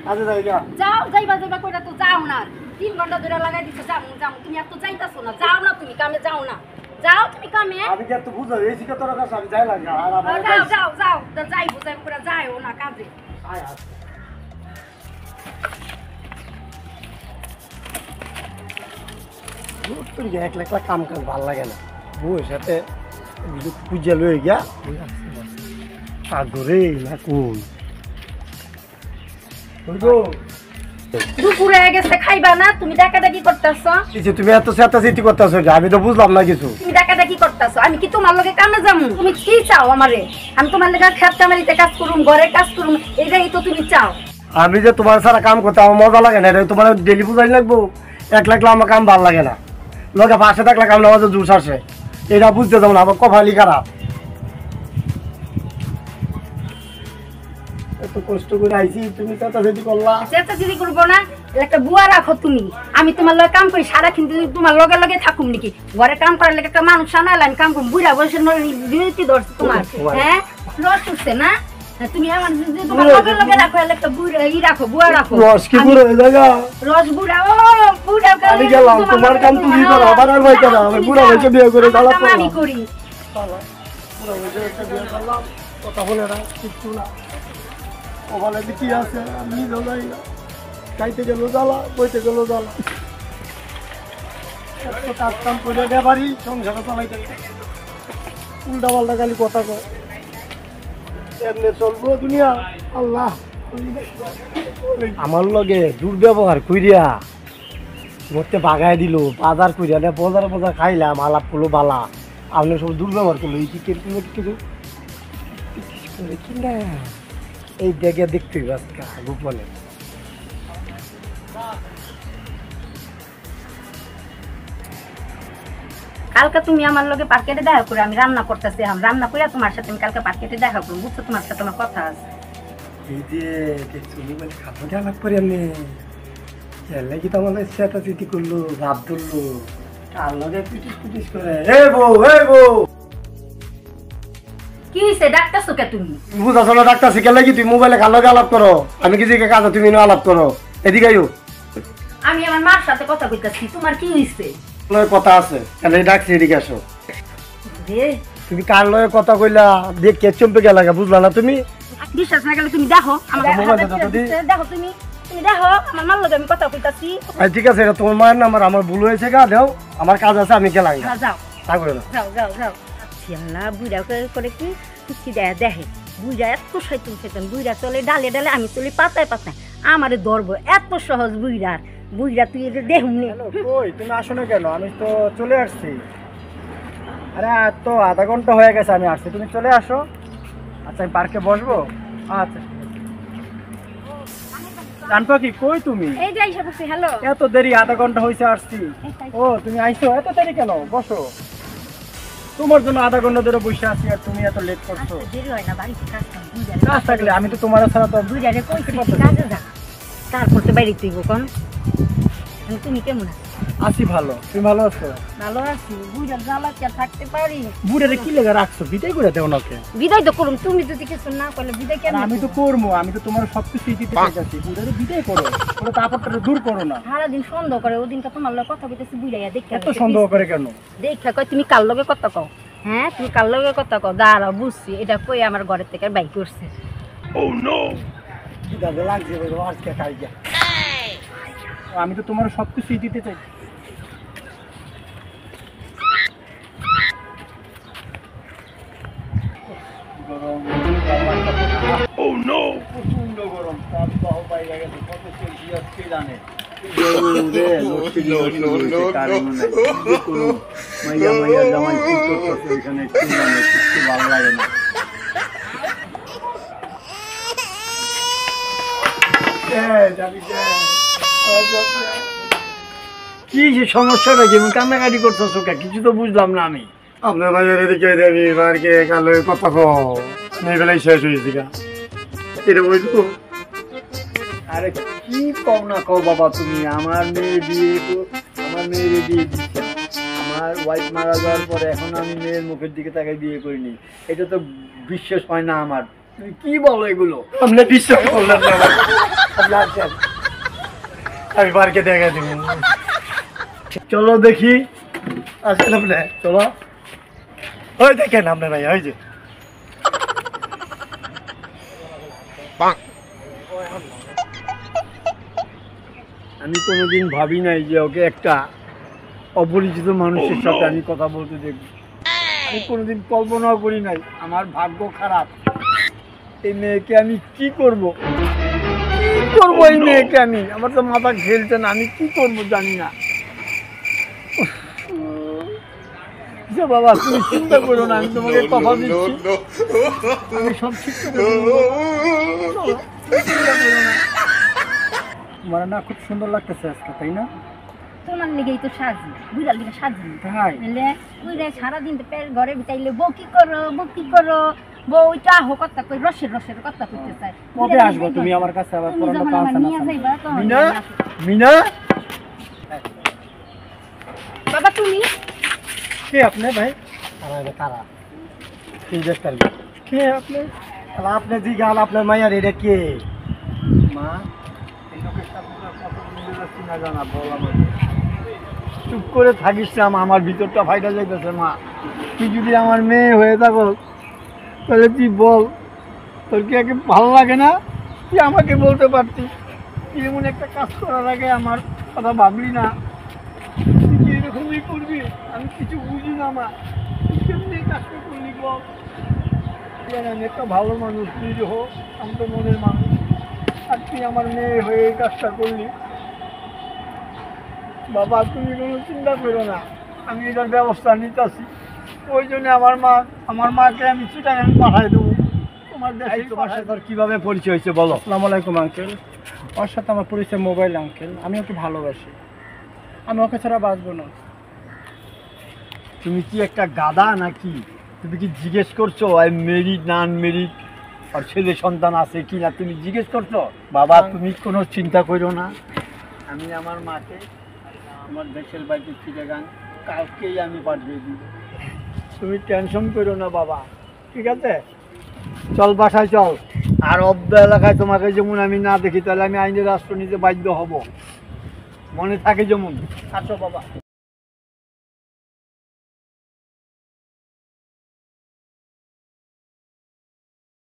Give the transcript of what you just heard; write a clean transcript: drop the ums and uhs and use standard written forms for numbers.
কাজে যাই না যাও যাইবা যাইবা কইরা তো যাও না 3 ঘন্টা ধরে লাগাই দিছো যাও যাও তুমি এত যাইতাছো না যাও না তুমি কামে যাও না যাও তুমি কামে আমি কি এত বুঝা এসি কে তোর কাছে আমি যাই লাগা আর আমার যাও যাও যাও তো যাই বুঝাই করে যাও না কাজে আয় আয় তোর কি একলা একলা কাম কাজ ভাল লাগে না বউয়ের সাথে পূজা লয়ে গিয়া সাগরে না কোন দুপুরে গেছে খাইবা না তুমি ডাকাডাকি করতেছো কিছু তুমি এত চেঁচাচেঁচি করতেছো আমি তো বুঝলাম না কিছু তুমি ডাকাডাকি করতেছো আমি কি তোমার লগে কামে যামু তুমি কি চাও আমারে আমি তোমার লগে খেত কামারিতে কাজ করুম ঘরে কাজ করুম এইটাই তো তুমি চাও আমি যে তোমার সারা কাম করতে আমার মজা লাগে না এটা তোমার ডেলি বুঝাই লাগবো একলা একলা আমার কাম ভালো লাগে না লোকে পাশে থাকলে কাম না জুস আসে এটা বুঝতে যাবো না আমার কপালি খারাপ এত কষ্ট করে আইছি তুমি চেঁচাচেঁচি করলা চেঁচাচেঁচি করবো না একটা বুয়া রাখো তুমি আমি তোমার লগে কাম করি সারা কিন্তু তোমার লগে লগে থাকুম নাকি ঘরে কাম করার লাগে একটা মানুষ আনাইলে আমি কাম করুম বুড়া বয়সের বিরতি ধরছে তোমার হ্যাঁ রস উঠছে না তুমি আমার তোমার লগে লগে রাখো একটা বুড়া রাখো বুয়া রাখো রস কি বুড়ো হয়ে জায়গা রস বুড়া ও বুড়া আমি গেলাম তোমার কাম তুমি করো আবার আর ভাই কেন আমি বুড়া ভাইকে বিয়ে করে দাঁড়া আমি করি বুড়া ভাইকে একটা বিয়ে করলাম কথা বলে না কিছু না ওখানে কি আছে আমি নিজেও যাই না খাইতে গেল জ্বালা বইতে গেল জ্বালা এত কাজ কাম করে ব্যাপারই সংসারে চালাইতে উল্টা পাল্টা খালি কথা কয় এমনি চলবো দুনিয়া আল্লাহ আমার লগে দুর্ব্যবহার কইরিয়া ঘরতে বাগাই দিল বাজার কইরিয়া না বাজার বাজার খাইলাম আলাপ করলো বালা আপনি সব দুর্ব্যবহার করলো এই কি কিরকম কিছু কি না এই দেখে দেখতেই বাস্কা গোপনে কালকে তুমি আমার লগে পার্কেটে দেখা করে আমি রান্না করতেছি আমি রান্না করে তোমার সাথে আমি কালকে পার্কেটে দেখা করবো বুঝছো তোমার সাথে আমার কথা আছে এই যে চুলি মানে খাবো আলাপ করে আমি এলে কি তোমার চেঁচাচেঁচি করলো ভাব ধরলো কার লগে পিটিস পিটিস করে হে বউ কি হইছে ডাক্তারছো কে তুমি বুঝাছো না ডাক্তার শিখে লাগি তুই মোবাইলে কার লগে আলাপ করো আমি কি জিজ্ঞাসা কাজ তুমি আলাপ করো এদিকে আইও আমি আমার মার সাথে কথা কইতাছি তোমার কি হইছে কথা আছে তাহলে ডাকছি এদিকে আসো রে তুমি কার লগে কথা কইলা দেখ কে চম্পে গেলা বুঝলা না তুমি বিশ্বাস না গেলে তুমি দেখো আমার মোবাইল দাও তো দি দেখো তুমি দেখো আমার মার লগে আমি কথা কইতাছি ঠিক আছে এটা তোমার মায়ের নাম্বার আমার ভুল হয়েছে গা দাও আমার কাজ আছে আমি গেলাম যাও থাকবে না যাও যাও যাও আল্লাহ বুড়া করে কি কুচি দেয় দেখে বুড়া এত শয়তান বুড়া চলে ডালে ডালে আমি চলি পাতায় পাতায় আমারে ধরবো এত সহজ বুড়া তুই এটা দেখুন কই তুমি আসো না কেন আমি তো চলে আসছি আরে তো আধা ঘন্টা হয়ে গেছে আমি আসছি তুমি চলে আসো আচ্ছা আমি পার্কে বসবো আচ্ছা জানতো কি কই তুমি এই যে আইসা বসে হ্যালো এত দেরি আধা ঘন্টা হয়েছে আসছি ও তুমি আইছো এত দেরি কেন বসো তোমার জন্য আধা ঘন্টা ধরে বসে আছি আর তুমি এত লেট করছো দেরি হয় না বাড়িতে কাজ থাকলে আমি তো তোমার ছাড়া তো বুঝারে কইছি কাজে যা তারপর তো বাইরে তুই কোন তুমি কেমন আছি ভালো তুমি ভালো আছো ভালো আছি বুঝার জ্বালা কি থাকতে পারি বুড়ারে কি লেগে রাখছো বিদায় করে দেও নাকে বিদায় তো করুম তুমি যদি কিছু না করলে বিদায় কেন আমি তো করবো আমি তো তোমার সবকিছু দিতে চাইছি বুড়ারে বিদায় করো ওটা তারপরটা দূর করো না সারাদিন সন্দেহ করে ওদিনকে তোমার লগে কথা কইতেছি বুঝাইয়া দেখে এত সন্দেহ করে কেন দেখা কই তুমি কার লগে কথা কও হ্যাঁ তুমি কার লগে কথা কও দাঁড়াও বুঝছি এটা কই আমার ঘরের থেকে বাইক করছে ও নো দাদা লাগছে বলো আজকে কাইয়া আমি তো তোমার সবকিছু দিতে চাই ও নো প্রচন্ড গরম তাপ বাহু বাইরে গেছে কত সেলসিয়াস কে জানে মাইয়া জামাই কি করতেছে এখানে কি জানে কিছু ভালো লাগে না কি সমস্যাটা যেমন কান্নাকাটি করতেছো কিছু তো বুঝলাম না আমি আপনার ভাইয়ের এদিকে দেবী মারকে কালো কথা কই বেলায় শেষ হয়েছি গা এটা বুঝবো আরে কি কও না কও বাবা তুমি আমার মেয়ে বিয়ে দিচ্ছে আমার ওয়াইফ মারা যাওয়ার পরে এখন আমি মেয়ের মুখের দিকে তাকাই বিয়ে করিনি এটা তো বিশ্বাস হয় না আমার তুমি কি বলো এগুলো আপনি বিশ্বাস করলেন না আপনি আসেন, আমি বাড়িকে দেখা দিব। চলো দেখি, আসেন আপনি, চলো। ওই দেখেন আপনার ভাই, ওই যে আমি কোনোদিন ভাবি নাই যে ওকে একটা অপরিচিত মানুষের সাথে আমি কথা বলতে দেখব। আমি কোনোদিন কল্পনাও করি নাই। আমার ভাগ্য খারাপ। এই মেয়েকে আমি কি করব, কি করবো এই মেয়েকে আমি? আমার তো মাথা খেলছে না, আমি কি করবো জানি না। যে বাবা তুমি চিন্তা করো না, আমি তোমাকে কথা দিচ্ছি, আমি সব ঠিক করে দেবো। চলো, তুমি চিন্তা করো না। তোমার না খুব সুন্দর লাগতেছে আজকে, তাই না? তোমার লেগেই তো সাজি, বুড়ার লিগে সাজি। তাই নাহলে বুড়া সারাদিন তো ঘরে বিতাইলে বউ কি করো, বউ কি করো, বউ ওইটা আহ কথা কই, রসের রসের কথা কইতে চাই। কবে আসবো তুমি আমার কাছে? আবার তুমি যখন আমার নিয়ে যাইবা তখন মিনা, আমি আসবো। মিনা, বাবা তুমি কে আপনি ভাই? আমার কারা এই দেখতেন কে আপনি? আপনি জিগাল আপনার মাইয়ার এটা কে? মা, এই লোকের সাথে কত মিলে যাচ্ছি না জানা, বল আমাকে। চুপ করে থাকিস না, আমার ভিতরটা ফাইটা যাইতেছে। মা, তুই যদি আমার মেয়ে হয়ে থাকো তাহলে তুই বল, তোর কি একে ভালো লাগে না? তুই আমাকে বলতে পারতিস। তুই এমন একটা কাজ করার আগে আমার কথা ভাবলি না? তুই কি এরকমই করবি? আমি কিছু বুঝি না মা, তুই কেমনি এই কাজটা করলি বল? আমি একটা ভালো মানুষ, তুই যে হোক, আমি তো মনের মানুষ, আর তুই আমার মেয়ে হয়ে এই কাজটা করলি। বাবা তুমি কোনো চিন্তা করো না, আমি এটার ব্যবস্থা নিতেছি। ওই জন্য আমার মাকে আমি চিটাগাং পাঠাই দেবো তোমার দেশে। তোমার সাথে ওর কিভাবে পরিচয় হয়েছে বলো? আসসালামু আলাইকুম আঙ্কেল। ওর সাথে আমার পরিচয় মোবাইল আঙ্কেল। আমি ওকে ভালোবাসি, আমি ওকে ছাড়া বাঁচবো না। তুমি কি একটা গাধা নাকি? তুমি কি জিজ্ঞেস করছো আই মেরিড না আনমেরিড, আর ছেলে সন্তান আছে কি না তুমি জিজ্ঞেস করছো? বাবা তুমি কোনো চিন্তা করো না, আমি আমার মাকে আমার দেশের বাড়িতে চিটাগাং কালকেই আমি পাঠিয়ে দিব। তুমি টেনশন করো না বাবা, ঠিক আছে? চল বাসায় চল। আর অব্দ এলাকায় তোমাকে যেমন আমি না দেখি তাহলে আমি আইনের রাষ্ট্র নিতে বাধ্য হব, মনে থাকে যেমন। আসো বাবা।